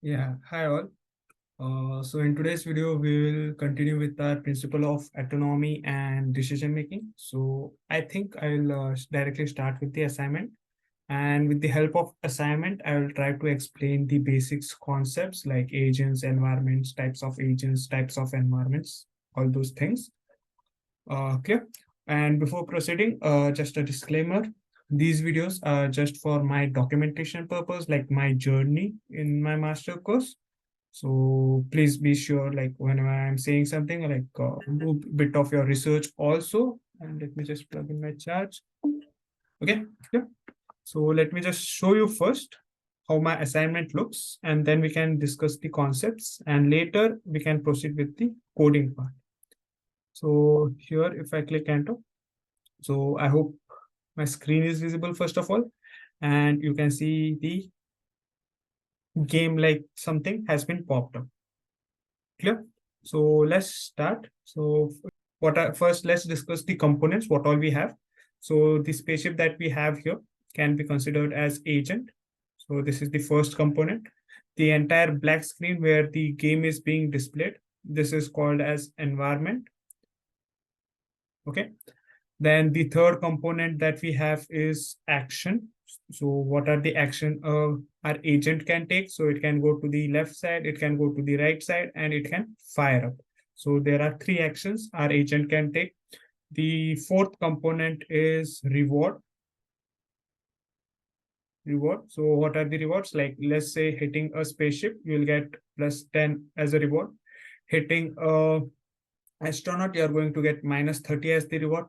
Yeah, hi all. So in today's video, we will continue with our principle of autonomy and decision making. So I think I'll directly start with the assignment. And with the help of assignment, I will try to explain the basics concepts like agents, environments, types of environments, all those things. Clear? And before proceeding, just a disclaimer. These videos are just for my documentation purpose, like my journey in my master course. So please be sure, like whenever I'm saying something, like do a bit of your research also. And let me just plug in my charge. Okay, yeah. So let me just show you first how my assignment looks, and then we can discuss the concepts, and later we can proceed with the coding part. So here, if I click enter, so I hope my screen is visible first of all, and you can see the game like something has been popped up. Clear? So let's start. So first let's discuss the components, what all we have. So the spaceship that we have here can be considered as agent. So this is the first component. The entire black screen where the game is being displayed, this is called as environment. Okay. Then the third component that we have is action. So what are the action our agent can take? So it can go to the left side, it can go to the right side, and it can fire up. So there are three actions our agent can take. The fourth component is reward. So what are the rewards? Like let's say hitting a spaceship, you'll get plus 10 as a reward. Hitting a astronaut, you're going to get minus 30 as the reward.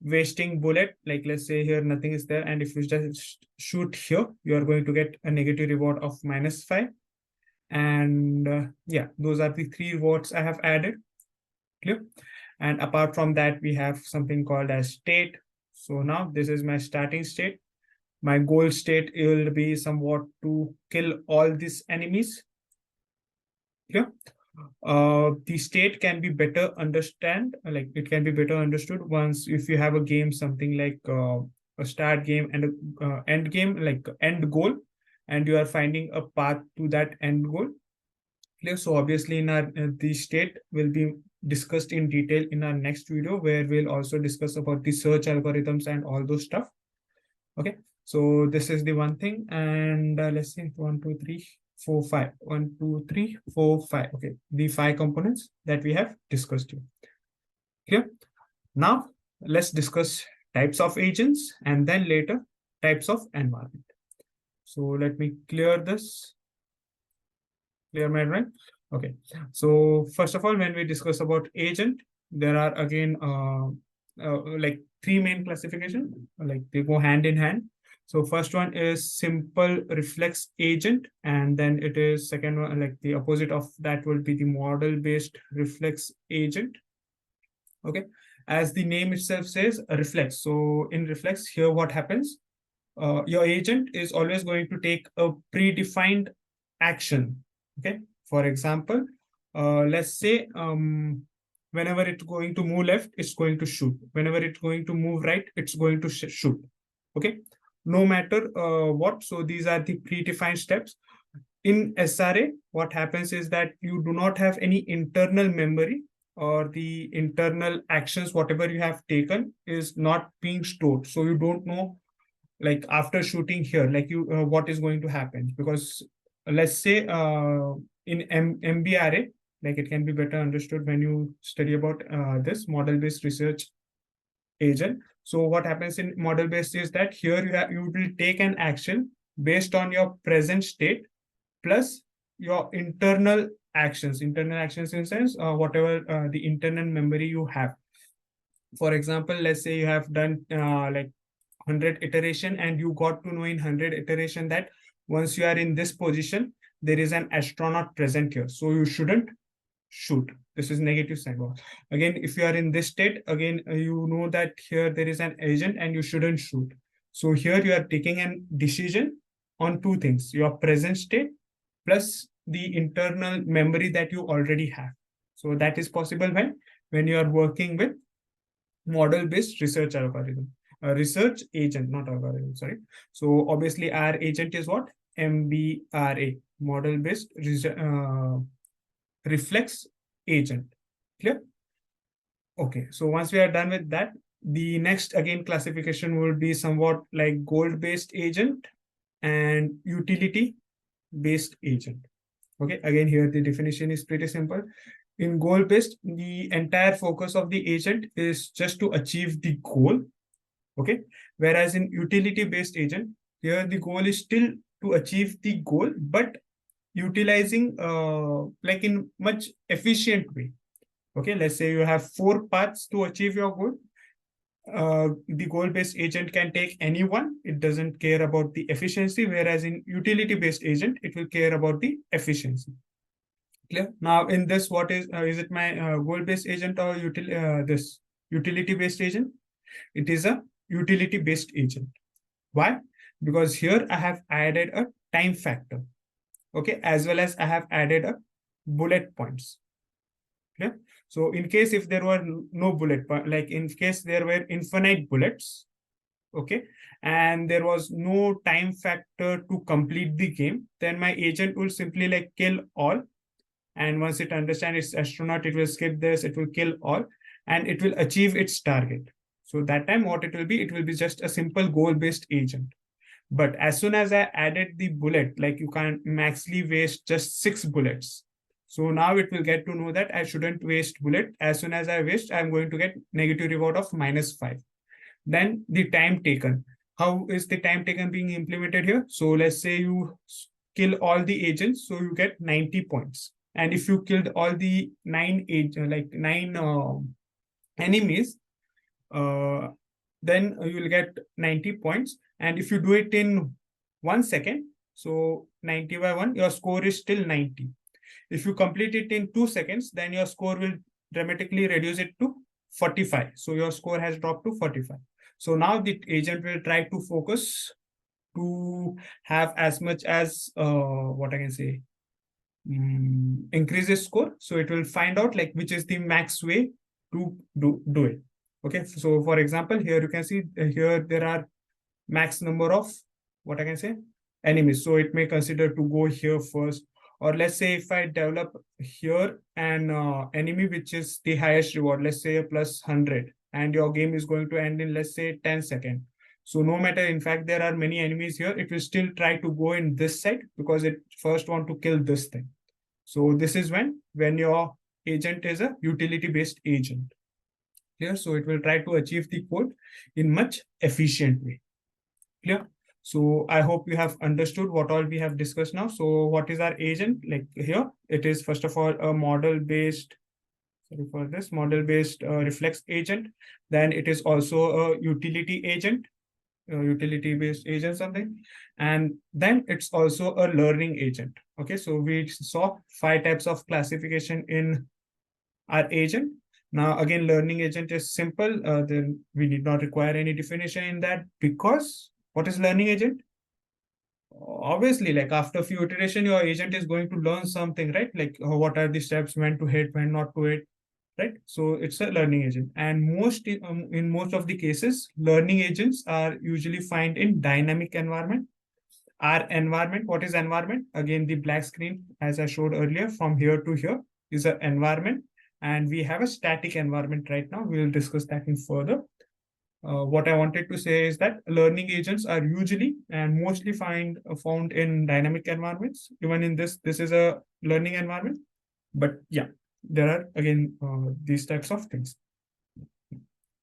Wasting bullet, like let's say here nothing is there, and if you just shoot here, you are going to get a negative reward of minus 5. And yeah, those are the three rewards I have added. Clear? And apart from that, we have something called as state. So now this is my starting state. My goal state will be somewhat to kill all these enemies. Yeah. The state can be better understand, like it can be better understood once if you have a game, something like a start game and a end game, like end goal, and you are finding a path to that end goal. Clear? So obviously in our the state will be discussed in detail in our next video, where we'll also discuss about the search algorithms and all those stuff. Okay, so this is the one thing, and let's see, 1 2 3 4 5 1 2 3 4 5. Okay, the five components that we have discussed here. Clear? Now let's discuss types of agents, and then later types of environment. So let me clear this. Clear my right? Okay, so first of all, when we discuss about agent, there are again like three main classification, like they go hand in hand. So first one is simple reflex agent, and then it is second one, like the opposite of that will be the model based reflex agent. Okay, as the name itself says, a reflex. So in reflex here, what happens? Your agent is always going to take a predefined action. Okay, for example, let's say whenever it's going to move left, it's going to shoot. Whenever it's going to move right, it's going to shoot. Okay, no matter what. So these are the predefined steps. In SRA, what happens is that you do not have any internal memory, or the internal actions, whatever you have taken is not being stored. So you don't know, like after shooting here, like you what is going to happen, because let's say in MBRA, like it can be better understood when you study about this model based research agent. So what happens in model based is that here you will take an action based on your present state plus your internal actions in sense whatever the internal memory you have. For example, let's say you have done like 100 iteration, and you got to know in 100 iteration that once you are in this position, there is an astronaut present here, so you shouldn't shoot. This is negative sidebar. Again, if you are in this state, again you know that here there is an agent and you shouldn't shoot. So here you are taking a decision on two things: your present state plus the internal memory that you already have. So that is possible when you are working with model based research algorithm. A research agent, not algorithm, sorry. So obviously our agent is what? MBRA, model-based reflex agent. Clear? Okay, so once we are done with that, the next again classification will be somewhat like goal-based agent and utility-based agent. Okay, again here the definition is pretty simple. In goal-based, the entire focus of the agent is just to achieve the goal. Okay, whereas in utility-based agent, here the goal is still to achieve the goal, but utilizing like in much efficient way. Okay, let's say you have 4 paths to achieve your goal. The goal-based agent can take any one. It doesn't care about the efficiency, whereas in utility-based agent, it will care about the efficiency. Clear? Now, in this, what is it my goal-based agent or this utility-based agent? It is a utility-based agent. Why? Because here I have added a time factor. Okay, as well as I have added a bullet points. Okay, so in case if there were no bullet point, like in case there were infinite bullets, okay, and there was no time factor to complete the game, then my agent will simply like kill all. And once it understands its astronaut, it will skip this, it will kill all, and it will achieve its target. So that time what it will be just a simple goal-based agent. But as soon as I added the bullet, like you can maximally waste just 6 bullets. So now it will get to know that I shouldn't waste bullet. As soon as I waste, I'm going to get negative reward of -5. Then the time taken. How is the time taken being implemented here? So let's say you kill all the agents, so you get 90 points. And if you killed all the 9 enemies, then you will get 90 points. And if you do it in 1 second, so 90 by 1, your score is still 90. If you complete it in 2 seconds, then your score will dramatically reduce it to 45. So your score has dropped to 45. So now the agent will try to focus to have as much as what I can say, increases score. So it will find out like which is the max way to do it. Okay, so for example, here you can see here there are max number of what I can say enemies. So it may consider to go here first, or let's say if I develop here an enemy which is the highest reward, let's say a +100, and your game is going to end in let's say 10 seconds. So no matter, in fact, there are many enemies here, it will still try to go in this side because it first want to kill this thing. So this is when your agent is a utility-based agent. Clear? So it will try to achieve the goal in much efficient way. Clear? So I hope you have understood what all we have discussed now. So what is our agent? Like here, it is first of all a model-based, sorry for this, model-based reflex agent. Then it is also a utility agent, utility-based agent something. And then it's also a learning agent. Okay, so we saw 5 types of classification in our agent. Now, again, learning agent is simple. Then we need not require any definition in that, because what is learning agent? Obviously, like after a few iteration, your agent is going to learn something, right? Like what are the steps, when to hit, when not to hit, right? So it's a learning agent. And in most of the cases, learning agents are usually found in dynamic environment. Our environment, what is environment? Again, the black screen, as I showed earlier, from here to here is an environment. And we have a static environment right now. We will discuss that in further. What I wanted to say is that learning agents are usually and mostly found in dynamic environments. Even in this is a learning environment. But yeah, there are again these types of things.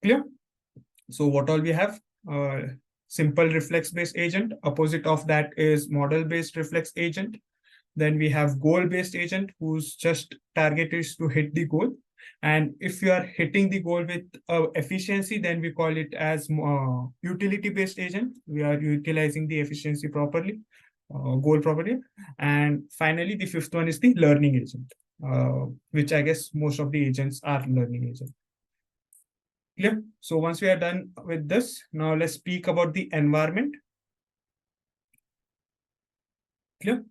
Clear? So what all we have? Simple reflex-based agent. Opposite of that is model-based reflex agent. Then we have goal-based agent, whose just target is to hit the goal. And if you are hitting the goal with efficiency, then we call it as utility-based agent. We are utilizing the efficiency properly, goal properly. And finally, the 5th one is the learning agent, which I guess most of the agents are learning agents. Clear? So once we are done with this, now let's speak about the environment. Clear?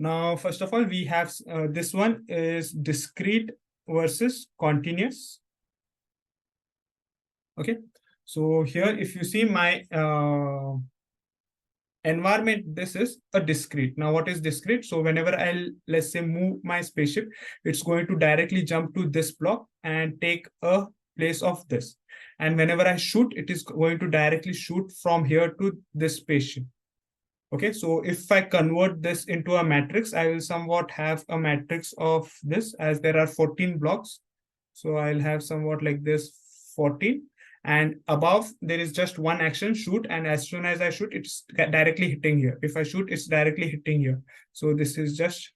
Now, first of all, we have this one is discrete versus continuous. Okay. So here, if you see my environment, this is a discrete. Now, what is discrete? So whenever I'll, let's say, move my spaceship, it's going to directly jump to this block and take a place of this. And whenever I shoot, it is going to directly shoot from here to this spaceship. Okay, so if I convert this into a matrix, I will somewhat have a matrix of this, as there are 14 blocks. So I'll have somewhat like this 14. And above, there is just one action, shoot. And as soon as I shoot, it's directly hitting here. If I shoot, it's directly hitting here. So this is just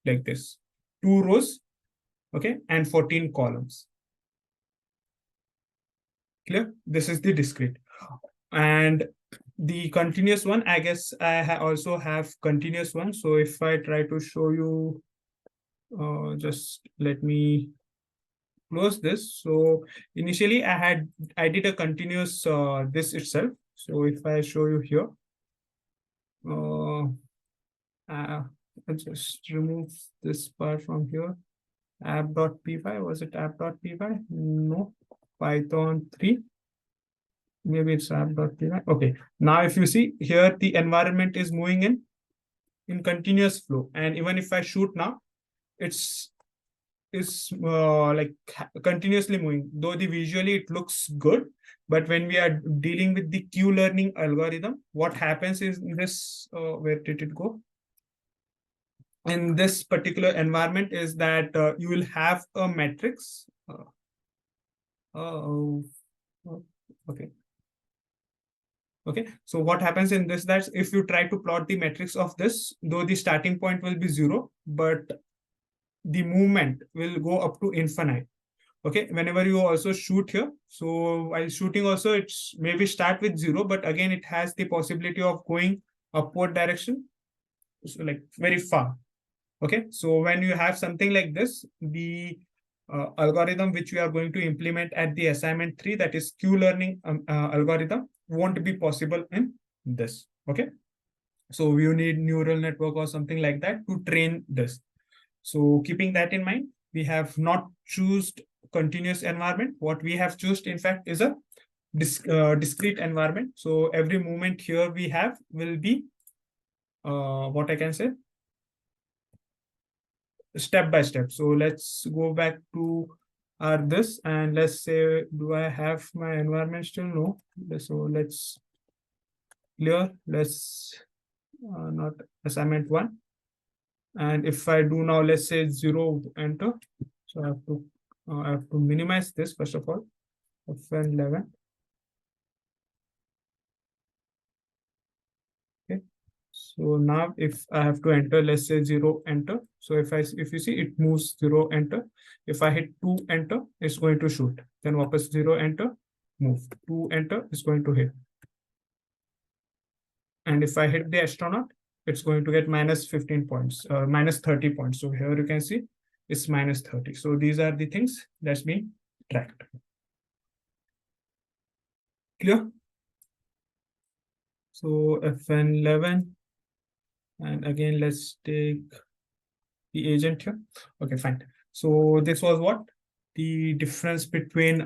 like this. 2 rows, okay, and 14 columns. Clear? This is the discrete. And the continuous one, I guess I also have continuous one. So if I try to show you, just let me close this. So initially I did a continuous this itself. So if I show you here, I'll just remove this part from here. App.py, was it app.py? No, Python 3. Maybe it's app.py. Okay, now if you see here, the environment is moving in continuous flow. And even if I shoot now, it's like continuously moving, though the visually it looks good. But when we are dealing with the Q-learning algorithm, what happens is in this, where did it go? In this particular environment is that you will have a matrix. Okay. Okay, so what happens in this, that if you try to plot the matrix of this, though the starting point will be 0, but the movement will go up to infinite. Okay, whenever you also shoot here, so while shooting also, it's maybe start with 0, but again it has the possibility of going upward direction, so like very far. Okay, so when you have something like this, the algorithm which we are going to implement at the assignment 3, that is Q-learning algorithm, won't be possible in this. Okay, so you need neural network or something like that to train this. So keeping that in mind, we have not chosen continuous environment. What we have chosen, in fact, is a discrete environment. So every movement here we have will be what I can say, step by step. So let's go back to our this, and let's say, do I have my environment still? No. So let's clear. Let's not assignment 1. And if I do now, let's say 0, enter. So I have to minimize this first of all. F11. Okay. So now if I have to enter, let's say 0, enter. So if you see, it moves 0, enter. If I hit 2, enter, it's going to shoot. Then wapas 0, enter, move. 2, enter, it's going to hit. And if I hit the astronaut, it's going to get minus 15 points, minus 30 points. So here you can see it's minus 30. So these are the things that's being tracked. Clear? So FN11. And again, let's take the agent here. Okay, fine. So this was what? The difference between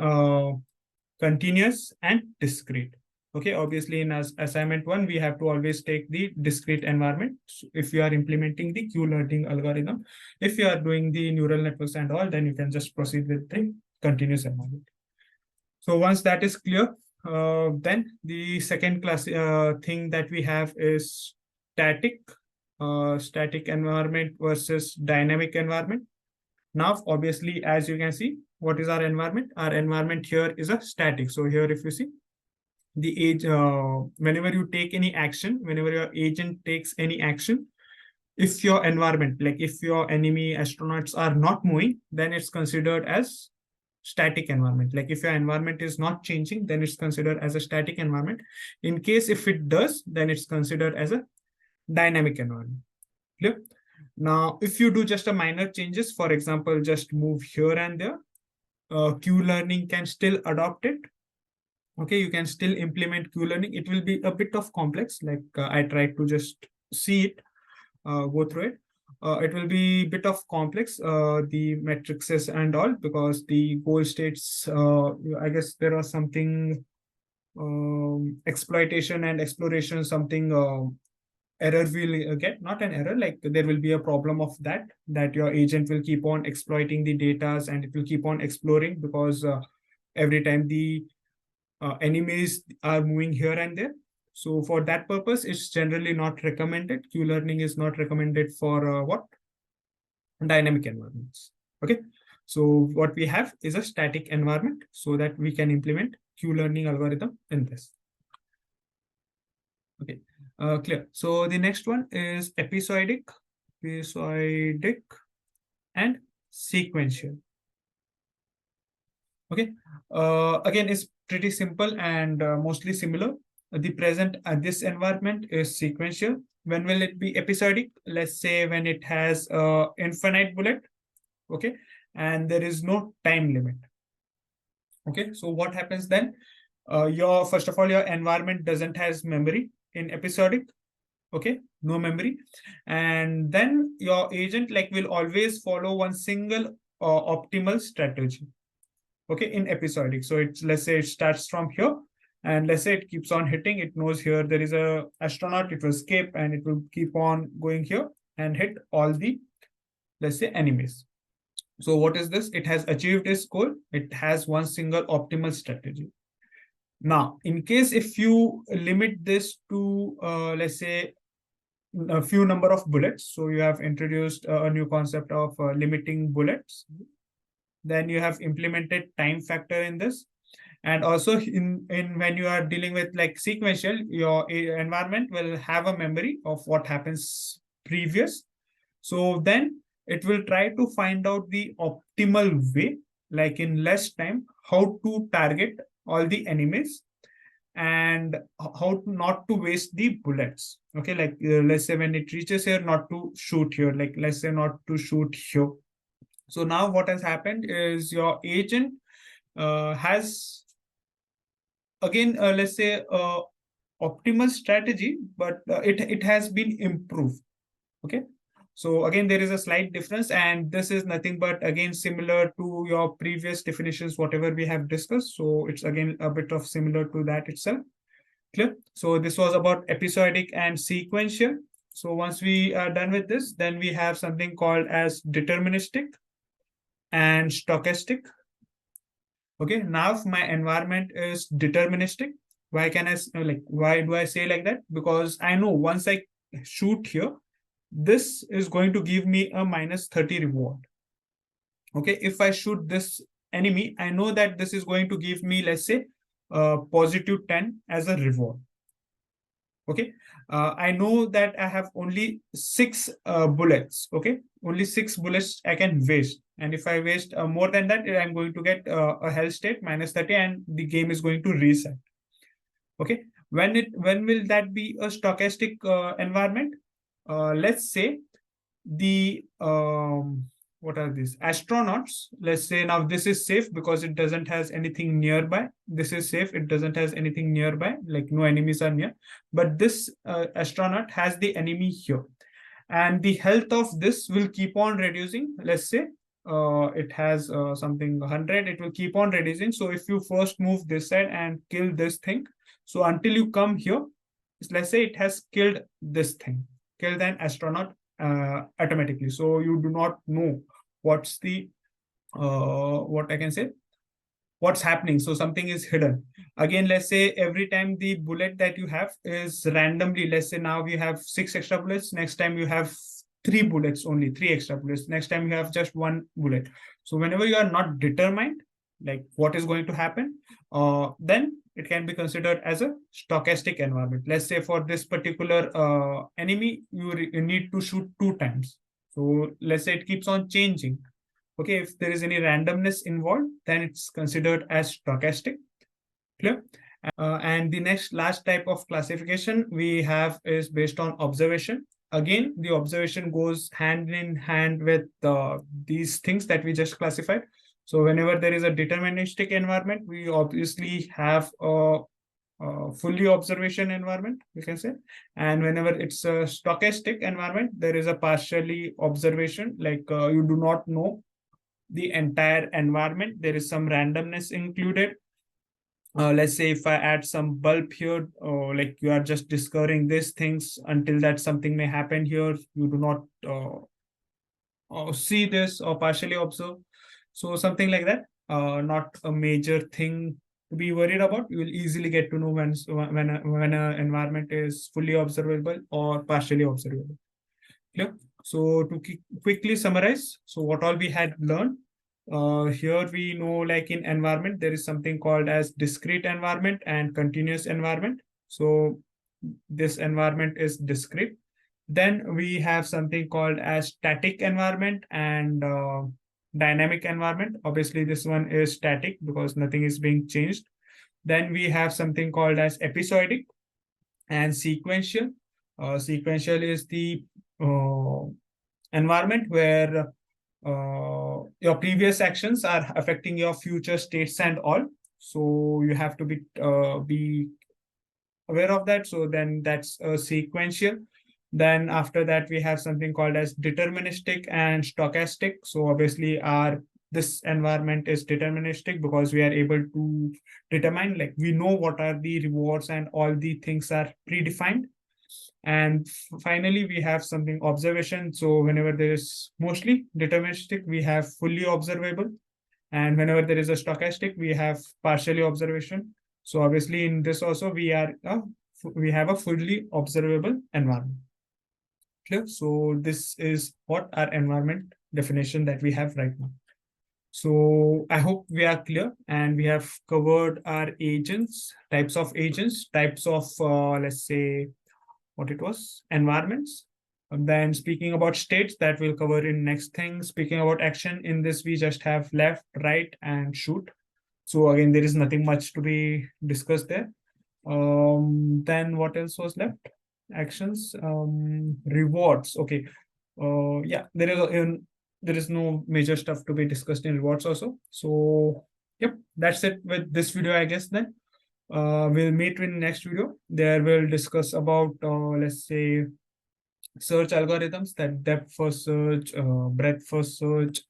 continuous and discrete. Okay, obviously in assignment 1, we have to always take the discrete environment. So if you are implementing the Q-learning algorithm, if you are doing the neural networks and all, then you can just proceed with the continuous environment. So once that is clear, then the second class thing that we have is static environment versus dynamic environment. Now, obviously, as you can see, what is our environment? Our environment here is a static. So here, if you see, the age, whenever you take any action, whenever your agent takes any action, if your environment, like if your enemy astronauts are not moving, then it's considered as static environment. Like if your environment is not changing, then it's considered as a static environment. In case if it does, then it's considered as a dynamic environment. Clear? Now, if you do just a minor changes, for example, just move here and there, Q-learning can still adopt it. Okay, you can still implement Q-learning. It will be a bit of complex, like I tried to just see it, go through it. It will be a bit of complex, the matrices and all, because the goal states, I guess there was something exploitation and exploration, something error will get, not an error, like there will be a problem of that your agent will keep on exploiting the data and it will keep on exploring, because every time the enemies are moving here and there. So for that purpose, it's generally not recommended. Q-learning is not recommended for what? Dynamic environments. Okay. So what we have is a static environment so that we can implement Q-learning algorithm in this. Okay, clear. So the next one is episodic and sequential. Okay, again, it's pretty simple and mostly similar. The present this environment is sequential. When will it be episodic? Let's say when it has infinite bullet, okay, and there is no time limit. Okay, so what happens then? Your first of all, your environment doesn't has memory in episodic. Okay, no memory, and then your agent like will always follow one single optimal strategy. Okay, in episodic. So it's, let's say it starts from here, and let's say it keeps on hitting. It knows here there is a astronaut, it will escape, and it will keep on going here and hit all the, let's say, enemies. So what is this? It has achieved its goal. It has one single optimal strategy. Now, in case if you limit this to, let's say, a few number of bullets, so you have introduced a new concept of limiting bullets, then you have implemented time factor in this. And also in when you are dealing with like sequential, your environment will have a memory of what happens previous. So then it will try to find out the optimal way, like in less time, how to target all the enemies and how not to waste the bullets. Okay, like let's say when it reaches here, not to shoot here, like let's say not to shoot here. So now what has happened is your agent has again, let's say optimal strategy, but it has been improved. Okay, so again there is a slight difference, and this is nothing but again similar to your previous definitions whatever we have discussed. So it's again a bit of similar to that itself. Clear? So this was about episodic and sequential. So once we are done with this, then we have something called as deterministic and stochastic. Okay, now if my environment is deterministic, why can I like, why do I say like that? Because I know once I shoot here, this is going to give me a -30 reward. Okay, if I shoot this enemy, I know that this is going to give me, let's say, +10 as a reward. Okay, I know that I have only 6 bullets. Okay, only 6 bullets I can waste, and if I waste more than that, I'm going to get a health state -30, and the game is going to reset. Okay, when will that be a stochastic environment? Let's say the what are these astronauts? Let's say now this is safe because it doesn't has anything nearby. This is safe, it doesn't has anything nearby, like no enemies are near. But this astronaut has the enemy here, and the health of this will keep on reducing. Let's say it has something 100, it will keep on reducing. So if you first move this side and kill this thing, so until you come here, let's say it has killed this thing, killed an astronaut automatically. So you do not know what's the what I can say, what's happening. So something is hidden. Again, let's say every time the bullet that you have is randomly, let's say now you have 6 extra bullets, next time you have 3 bullets, only 3 extra bullets, next time you have just 1 bullet. So whenever you are not determined like what is going to happen, then it can be considered as a stochastic environment. Let's say for this particular enemy, you need to shoot 2 times. So let's say it keeps on changing. Okay, if there is any randomness involved, then it's considered as stochastic. Clear? And the next last type of classification we have is based on observation. Again, the observation goes hand in hand with these things that we just classified. So whenever there is a deterministic environment, we obviously have a fully observation environment, we can say. And whenever it's a stochastic environment, there is a partially observation, like you do not know the entire environment. There is some randomness included. let's say if I add some bulb here, like you are just discovering these things until that something may happen here, you do not see this or partially observe. So something like that, not a major thing to be worried about. You will easily get to know when an environment is fully observable or partially observable. Clear? So to quickly summarize, so what all we had learned, here we know, like in environment, there is something called as discrete environment and continuous environment. So this environment is discrete. Then we have something called as static environment and dynamic environment. Obviously, this one is static because nothing is being changed. Then we have something called as episodic and sequential. Sequential is the uh, environment where your previous actions are affecting your future states and all. So you have to be aware of that. So then that's a sequential. Then after that, we have something called as deterministic and stochastic. So obviously our this environment is deterministic because we are able to determine, like we know what are the rewards and all the things are predefined. And finally, we have something observation. So whenever there is mostly deterministic, we have fully observable. And whenever there is a stochastic, we have partially observation. So obviously in this also, we have a fully observable environment. Clear? So this is what our environment definition that we have right now. So I hope we are clear and we have covered our agents, types of, let's say, what it was, environments. And then speaking about states, that we'll cover in next thing. Speaking about action, in this we just have left, right, and shoot. So again, there is nothing much to be discussed there. Then what else was left? Actions, rewards. Okay. Yeah, there is no major stuff to be discussed in rewards also. So yep, that's it with this video, I guess. Then we'll meet in next video. There we'll discuss about let's say search algorithms, that depth first search, breadth first search.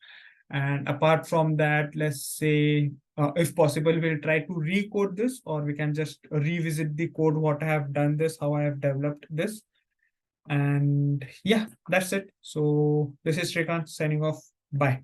And apart from that, let's say if possible, we'll try to recode this, or we can just revisit the code, what I have done this, how I have developed this. And yeah, that's it. So this is Shrikant signing off. Bye.